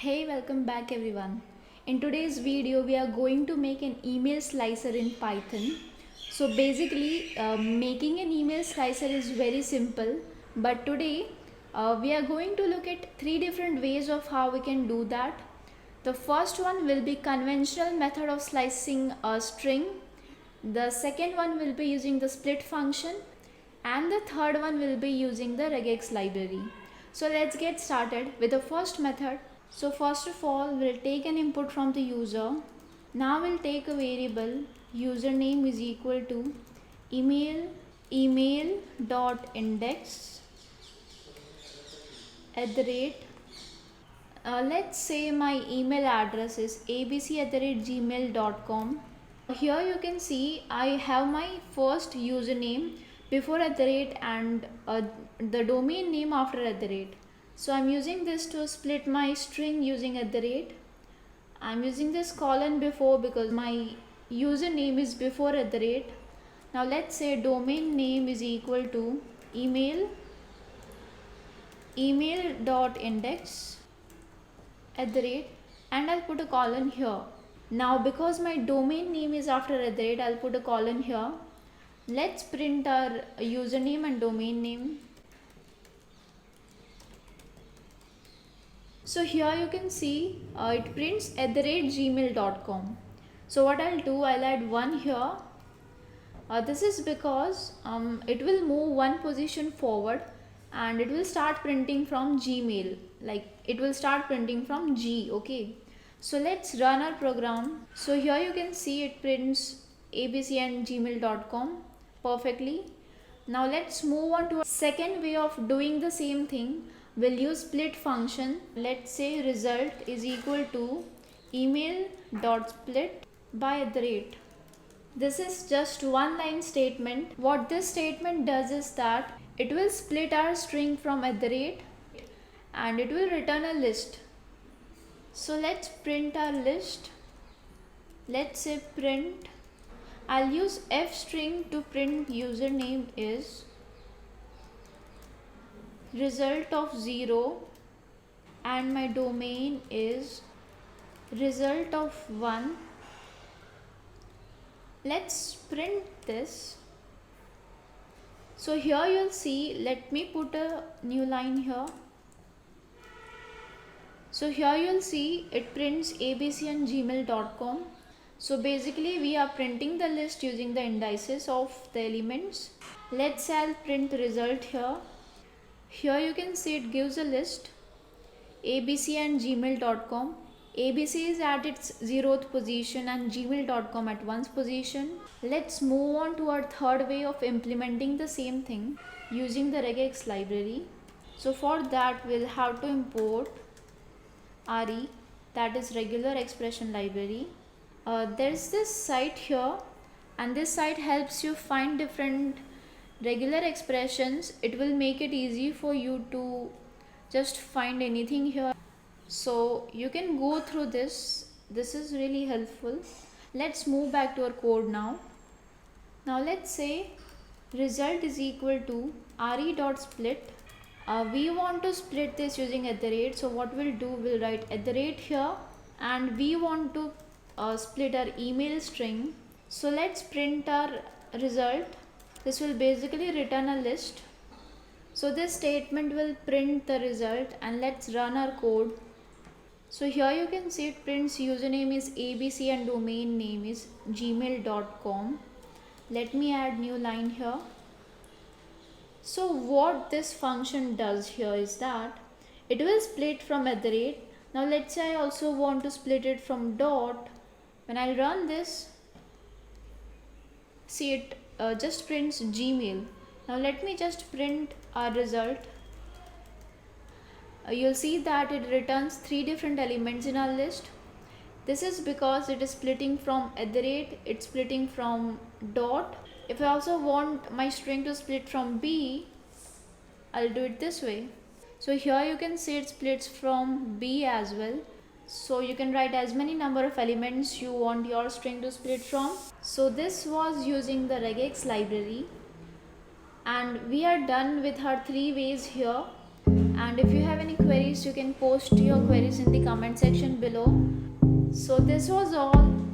Hey, welcome back everyone. In today's video, we are going to make an email slicer in Python. So basically, making an email slicer is very simple. But today, we are going to look at three different ways of how we can do that. The first one will be conventional method of slicing a string. The second one will be using the split function. And the third one will be using the regex library. So let's get started with the first method. So first of all, we'll take an input from the user. Now we'll take a variable username is equal to email dot index at the rate. Let's say my email address is abc@gmail.com. Here you can see I have my first username before at the rate and the domain name after at the rate. So I'm using this to split my string using at the rate. I'm using this colon before because my username is before at the rate. Now let's say domain name is equal to email dot index at the rate, and I'll put a colon here. Now because my domain name is after at the rate, I'll put a colon here. Let's print our username and domain name. So here you can see it prints @gmail.com. So what I'll do, I'll add 1 here. This is because it will move one position forward and it will start printing from Gmail. Like it will start printing from G. Okay. So let's run our program. So here you can see it prints abc and gmail.com perfectly. Now let's move on to a second way of doing the same thing. We'll use split function. Let's say result is equal to email.split by at the rate. This is just one line statement. What this statement does is that it will split our string from at the rate and it will return a list. So let's print our list. Let's say print. I'll use f string to print username is result of 0 and my domain is result of 1. Let's print this. So here you'll see, let me put a new line here. So here you'll see it prints abc and gmail.com. So basically we are printing the list using the indices of the elements. Let's say I'll print the result here. Here you can see it gives a list abc and gmail.com. abc is at its 0th position and gmail.com at 1st position. Let's move on to our third way of implementing the same thing using the regex library. So for that we'll have to import RE, that is regular expression library. There's this site here and this site helps you find different regular expressions. It will make it easy for you to just find anything here. So you can go through this. This is really helpful. Let's move back to our code now. Now let's say result is equal to re.split. We want to split this using at the rate. So what we'll do, we'll write at the rate here and we want to split our email string. So let's print our result. This will basically return a list. So this statement will print the result and let's run our code. So here you can see it prints username is abc and domain name is gmail.com. Let me add new line here. So what this function does here is that it will split from at the rate. Now let's say I also want to split it from dot. When I run this, see it just prints Gmail. Now let me just print our result. You'll see that it returns 3 different elements in our list. This is because it is splitting from at the rate, it's splitting from dot. If I also want my string to split from B, I'll do it this way. So here you can see it splits from B as well. So you can write as many number of elements you want your string to split from. So this was using the regex library and we are done with our 3 ways here. and if you have any queries you can post your queries in the comment section below. So this was all.